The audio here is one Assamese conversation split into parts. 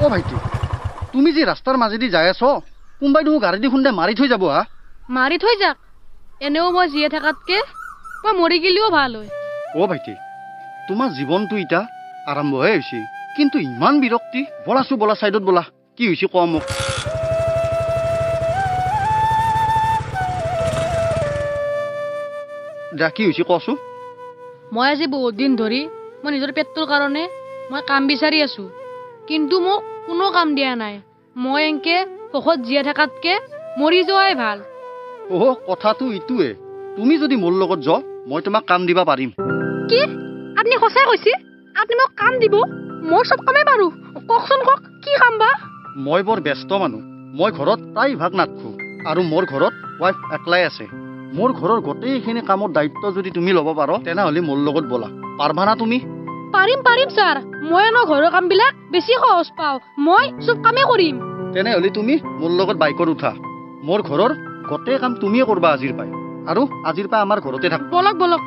অ ভাইটি তুমি যে ৰাস্তাৰ মাজেদি যাই আছ কোনবাই দেখোন গাড়ী দি খুন্দে মাৰি থৈ যাব হা মাৰি থৈ যাক এনেও মই জীয়ে থাকাতকে মই মৰি গেলিও ভাল হয় অ ভাইটি তোমাৰ জীৱনটো ইটা আৰম্ভহে হৈছে কিন্তু ইমান বিৰক্তি বলাছো বলা সাইডত বলা কি হৈছে ক মোক যা কি হৈছে কছো মই আজি বহুত দিন ধৰি মই নিজৰ পেটটোৰ কাৰণে মই কাম বিচাৰি আছো কিন্তু মোক কোনো কাম দিয়া নাই মই এনকে সুখত জীয়া থাকাতকে মৰি যোৱাই ভাল অ কথাটো ইটোৱে তুমি যদি মোৰ লগত য মই তোমাক কাম দিবা পাৰিম কি আপুনি সঁচাই কৈছে আপুনি মোক কাম দিব মই সব কামেই পাৰো কওকচোন কওক কি কাম বা মই বৰ ব্যস্ত মানুহ মই ঘৰত প্ৰায় ভাগ নাথাকো আৰু মোৰ ঘৰত ৱাইফ একলাই আছে মোৰ ঘৰৰ গোটেইখিনি কামৰ দায়িত্ব যদি তুমি ল'ব পাৰো তেনেহ'লে মোৰ লগত বলা পাৰবা না তুমি পাৰিম ছাৰ মই এনো ঘৰৰ কামবিলাক বেছি সহজ পাওঁ মই সব কামেই কৰিম তেনেহ'লে তুমি মোৰ লগত বাইকত উঠা মোৰ ঘৰৰ গোটেই কাম তুমিয়ে কৰবা আজিৰ পাই আৰু আজিৰ পাই আমাৰ ঘৰতে থাক বলক বলক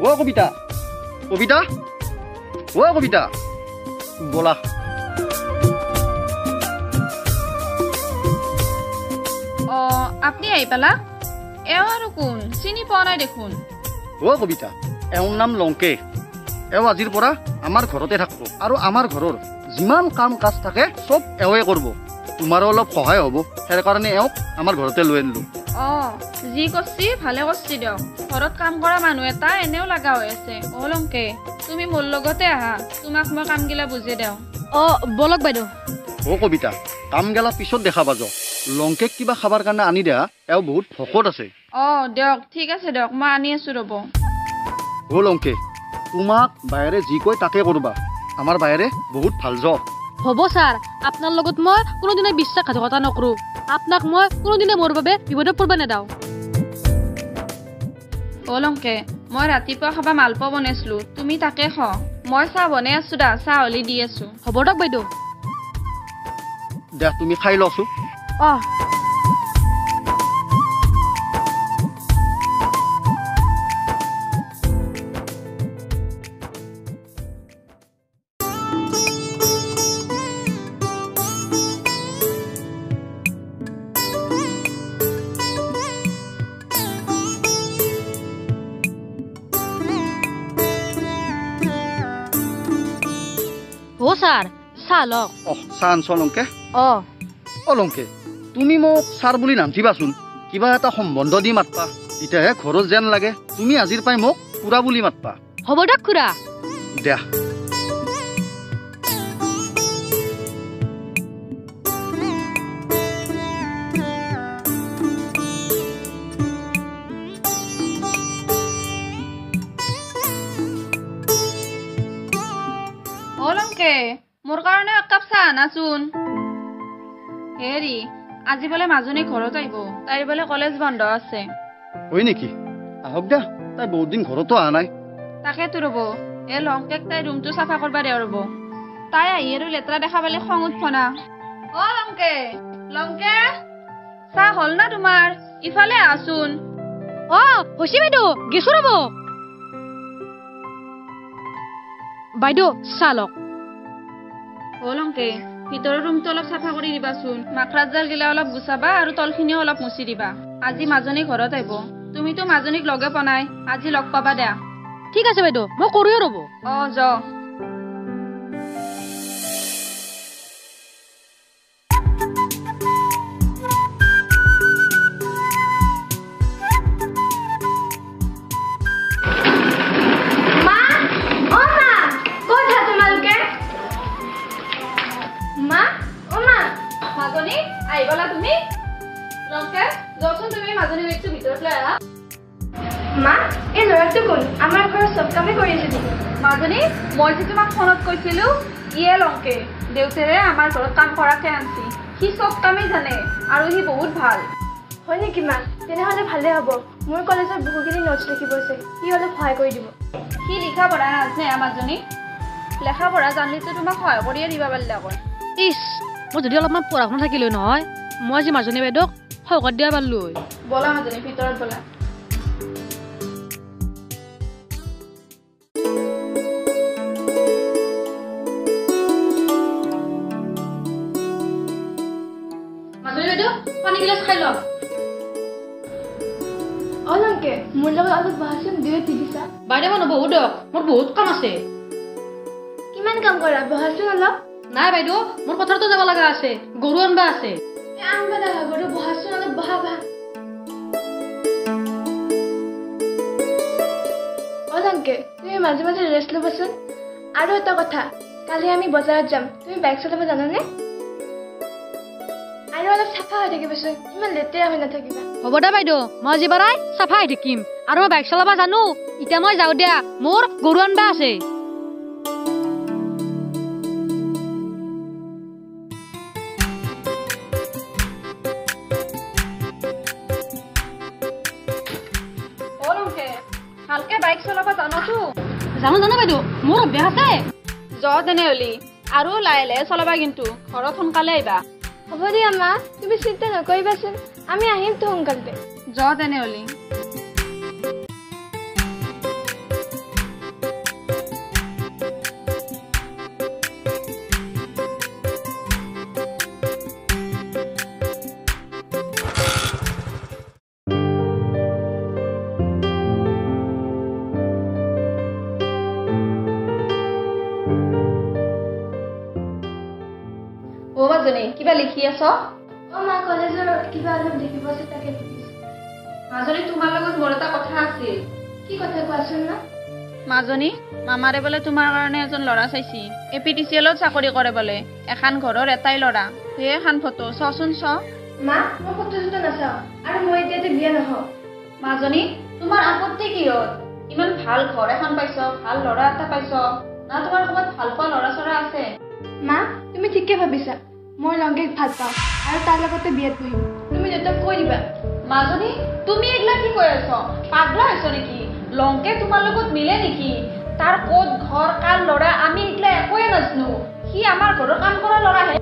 ও কবিতা কবিতা ও কবিতা বলা আপনি আহি পালা এও আৰু কোন চিনি পোৱা নাই দেখোন ও কবিতা এওঁৰ নাম লংকে এও আজিৰ পৰা আমাৰ ঘৰতে থাকিব আৰু আমাৰ ঘৰৰ যিমান কাম কাজ থাকে চব এওঁৱে কৰিব তোমাৰো অলপ সহায় হ'ব সেইকাৰণে এওঁক আমাৰ ঘৰতে লৈ আনিলো যি কৰছি ভালে কৰছি দিয়ক ঘৰত কাম কৰা মানুহ এটা এনেও লগা হৈ আছে লংকে তুমি মোৰ লগতে আহা তোমাক মই কামগিলা বুজি দেও বলক বাইদেউ ও কবিতা কাম গেলা পিছত দেখা পাজ লংকেক কিবা খাবার কাৰণে আনি দিয়া এও বহুত ভকত আছে দিয়ক ঠিক আছে দিয়ক মই আনি আছো ৰ'ব ও লংকে তোমাক বাইৰে যি কয় তাকে কৰবা আমাৰ বাইৰে বহুত ভাল জ হ'ব ছাৰ আপোনাৰ লগত মই কোনোদিনে বিশ্বাসঘাতকতা নকৰো আপোনাক মই কোনোদিনে মোৰ বাবে বিপদত পৰিব নেদাও লংকে মই ৰাতিপুৱা খাবা মালপোৱা বনাইছিলো তুমি তাকে খ মই চাহ বনাই আছো দা চাহ হলি দি আছো হ'ব দিয়ক বাইদেউ দে তুমি খাই লছো ছাৰ চাহ লওক চাহ আনছ লংকে অ লংকে তুমি মোক ছাৰ বুলি নামঠিবাচোন কিবা এটা সম্বন্ধ দি মাতবা তেতিয়াহে ঘৰত যেন লাগে তুমি আজিৰ পাই মোক খুৰা বুলি মাতবা হ'ব দিয়ক খুৰা দিয়া লংকে মোৰ কাৰণে এক কাপ চাহ আনাচোন হেৰি আজি বোলে মাজনী ঘৰত আহিব তাইৰ বোলে কলেজ বন্ধ আছে হয় নেকি আহক দিয়া তাই বহুত দিন ঘৰতো অহা নাই তাকেতো ৰ'ব লংকেক তাই ৰুমটো চাফা কৰবা দে ৰ'ব তাই আহি আৰু লেতেৰা দেখা পালে খং উঠব না লংকে লংকে চাহ হ'ল না তোমাৰ ইফালে আহচোন হৈছে বাইদেউ গেছো ৰ'ব বাইদেউ চাহ লওক লংকে ভিতৰৰ ৰুমটো অলপ চাফা কৰি দিবাচোন মাখৰাত জাল গিলা অলপ গুচাবা আৰু তলখিনিও অলপ মুচি দিবা আজি মাজনী ঘৰত আহিব তুমিতো মাজনীক লগে পোৱা নাই আজি লগ পাবা দিয়া ঠিক আছে বাইদেউ মই কৰোঁ ৰ'ব য মাজনী আহিবলা তুমি লংকে যচোন তুমি মাজনী বেগটো ভিতৰত লৈ আহা মা এই ল'ৰাটো কোন আমাৰ ঘৰৰ চব কামে কৰি আছে নেকি মাজনী মই যে তোমাক ফোনত কৈছিলো ইয়ে লংকে দেউতাৰে আমাৰ ঘৰত কাম কৰাকে আনছি সি চব কামেই জানে আৰু সি বহুত ভাল হয় নেকি মা তেনেহ'লে ভালে হ'ব মোৰ কলেজত বহুখিনি নোটছ লিখিব আছে সি অলপ সহায় কৰি দিব সি লিখা পঢ়া নাজানে আমাৰজনী লেখা পঢ়া জানলিতো তোমাক সহায় কৰিয়ে দিবা পাৰিলে আকৌ ইছ মই যদি অলপমান পঢ়া শুনা থাকিলোঁ নহয় মই আজি মাজনী বাইদেউক সহকাত দিয়া পাৰিলোঁ হয় ব'লা মাজনী ভিতৰত ব'লা মাজনী বাইদেউ পানী গিলাচ খাই লওক অলংকে মোৰ লগত অলপ বহাচোন দুয়ো টিভিছা বাইদেউ মানুহ বহুত দিয়ক মোৰ বহুত কাম আছে কিমান কাম কৰা বহাচোন অলপ নাই বাইদেউ মোৰ পথাৰতো যাব লগা আছে গৰু আনবা আছে আনবা দা হ'ব বহাচোন অলপ বহা অলংকে তুমি মাজে মাজে ৰেষ্ট ল'বাচোন আৰু এটা কথা কালি আমি বজাৰত যাম তুমি বাইক চলাব জানানে আৰু অলপ চাফা হৈ থাকিবাচোন ইমান লেতেৰা হৈ নাথাকিবা হ'ব দে বাইদেউ মই আজি পৰাই চাফা হৈ থাকিম আৰু মই বাইক চলাব জানো এতিয়া মই যাওঁ দিয়া মোৰ গৰু আনবা আছে ভালকে বাইক চলাব জানতো জানো জানো বাইদেউ মোৰ অভ্যাস আছে তেনেহ'লে আৰু লাহে লাহে চলাবা কিন্তু ঘৰত সোনকালে আহিবা হ'ব দিয়া মা তুমি চিন্তা নকৰিবাচোন আমি আহিমতো সোনকালতে তেনেহ'লে কিবা লিখি আছ মা কলেজৰ কিবা অলপ দেখিব আছে তাকে লিখিছো মাজনী তোমাৰ লগত মোৰ এটা কথা আছিল কি কথা কোৱাচোন না মাজনী মামাৰে বোলে তোমাৰ কাৰণে এজন ল'ৰা চাইছি APTCLত চাকৰি কৰে বোলে এখন ঘৰৰ এটাই ল'ৰা সেই এখন ফটো চোন মা মই ফটো নাচাওঁ আৰু মই এতিয়া বিয়া নহওঁ মাজনী তোমাৰ আপত্তি কি হ'ল ইমান ভাল ঘৰ এখন পাইছ ভাল ল'ৰা এটা পাইছ না তোমাৰ ক'ৰবাত ভাল পোৱা ল'ৰা চৰা আছে মা তুমি ঠিকে ভাবিছা মই লংকেক ভাল পাওঁ আৰু তাৰ লগতে বিয়াত বহিম তুমি দেউতাক কৈ দিবা মাজনী তুমি এইগিলা কি কৈ আছ পাগলা হৈছ নেকি লংকে তোমাৰ লগত মিলে নেকি তাৰ ক'ত ঘৰ কাৰ ল'ৰা আমি এইগিলা একোৱে নাজানো সি আমাৰ ঘৰৰ কাম কৰা ল'ৰাহে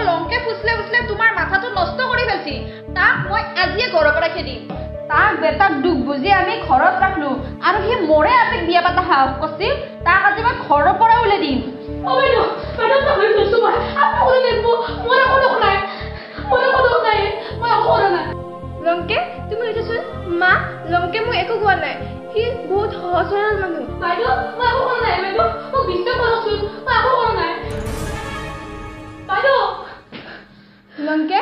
লংকে ফুচলে তোমাৰ মাথাটো নষ্ট কৰি পেলছি তাক মই আজিয়ে ঘৰৰ পৰা খেদিম তাক বেটাক দুখ বুজি আমি ঘৰত ৰাখলো আৰু সি মোৰে আবেগ বিয়া পাতা সাহস কৰিছিল তাক আজি মই ঘৰৰ পৰা উলিয়াই দিম লংকে তুমি উঠিছোন মা লংকে মই একো কোৱা নাই সি বহুত সহজ সৰল মানুহ বাইদেউ মই একো কৰা নাই বাইদেউ মোক বিশ্বাস কৰকচোন মই একো কৰা নাই বাইদেউ লংকে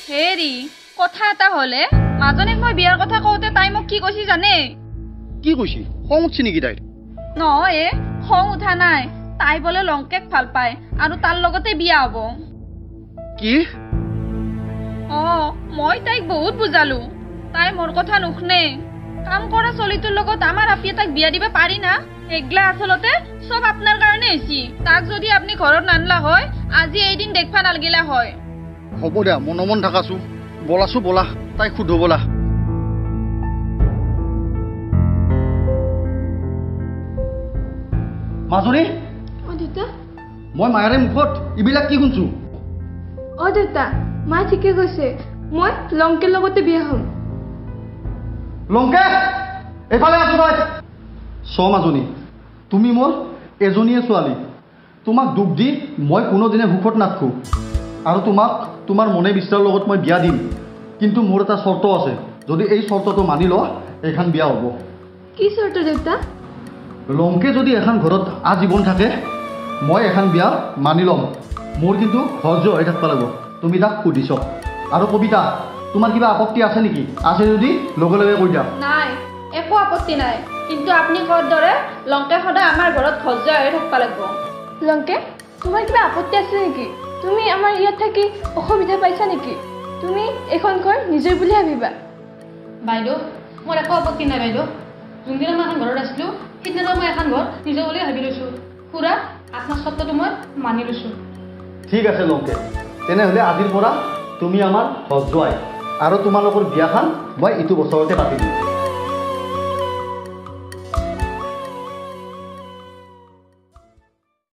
হেৰি কথা এটা হ'লে মাজনীক মই বিয়াৰ কথা কওঁতে তাই মোক কি কৈছি জানে কি কৈছি খং উঠছি নেকি তাইৰ নহয় খং উঠা নাই তাই বোলে লংকেক ভাল পায় আৰু তাৰ লগতে বিয়া হ'ব কি মই তাইক বহুত বুজালো তাই মোৰ কথা নুশুনে কাম কৰা চলিটোৰ লগত আমাৰ আপি তাক বিয়া দিব পাৰি না এগলা আচলতে সব আপোনাৰ কাৰণে হৈছে তাক যদি আপুনি ঘৰত নানলা হয় আজি এদিন দেখবা নালগিলা হয় হ'ব দে মন মন থাকাছো বলাছো বলা তাই খুদ বলা মাজনী দেউতা মই মায়াৰে মুখত এইবিলাক কি শুনছো দেউতা মা ঠিকে কৈছে মই লংকেৰ লগতে বিয়া হ'ম লংকে এইফালে আছো তই মাজনী তুমি মোৰ এজনীয়ে ছোৱালী তোমাক দুখ দি মই কোনোদিনে সুখত নাথাকো আৰু তোমাক তোমাৰ মনে বিশ্বাসৰ লগত মই বিয়া দিম কিন্তু মোৰ এটা চৰ্ত আছে যদি এই চৰ্তটো মানি ল এইখন বিয়া হ'ব কি চৰ্ত দেউতা লংকে যদি এখন ঘৰত আজীৱন থাকে মই এখন বিয়া মানি ল'ম মোৰ কিন্তু সহ্য হৈ থাকিব লাগিব তুমি তাক সুধিছ আৰু কবিতা তোমাৰ কিবা আপত্তি আছে নেকি আছে যদি লগে লগে কৈ দিয়া নাই একো আপত্তি নাই কিন্তু আপুনি কোৱাৰ দৰে লংকে সদায় আমাৰ ঘৰত সহ্য হৈ থাকিব লাগিব লংকে তোমাৰ কিবা আপত্তি আছে নেকি তুমি আমাৰ ইয়াত থাকি অসুবিধা পাইছা নেকি তুমি এখন ঘৰ নিজৰ বুলি ভাবিবা বাইদেউ মোৰ একো আপত্তি নাই বাইদেউ যোনদিনা মই এখন ঘৰত আছিলোঁ সিদিনা মই এখন ঘৰ নিজৰ বুলি ভাবি লৈছোঁ খুৰা আপোনাৰ চৰ্তটো মই মানি লৈছোঁ ঠিক আছে লংকে তেনেহ'লে আজিৰ পৰা তুমি আমাৰ সহ্য আই আৰু তোমালোকৰ বিয়াখন মই এইটো বছৰতে পাতি দিম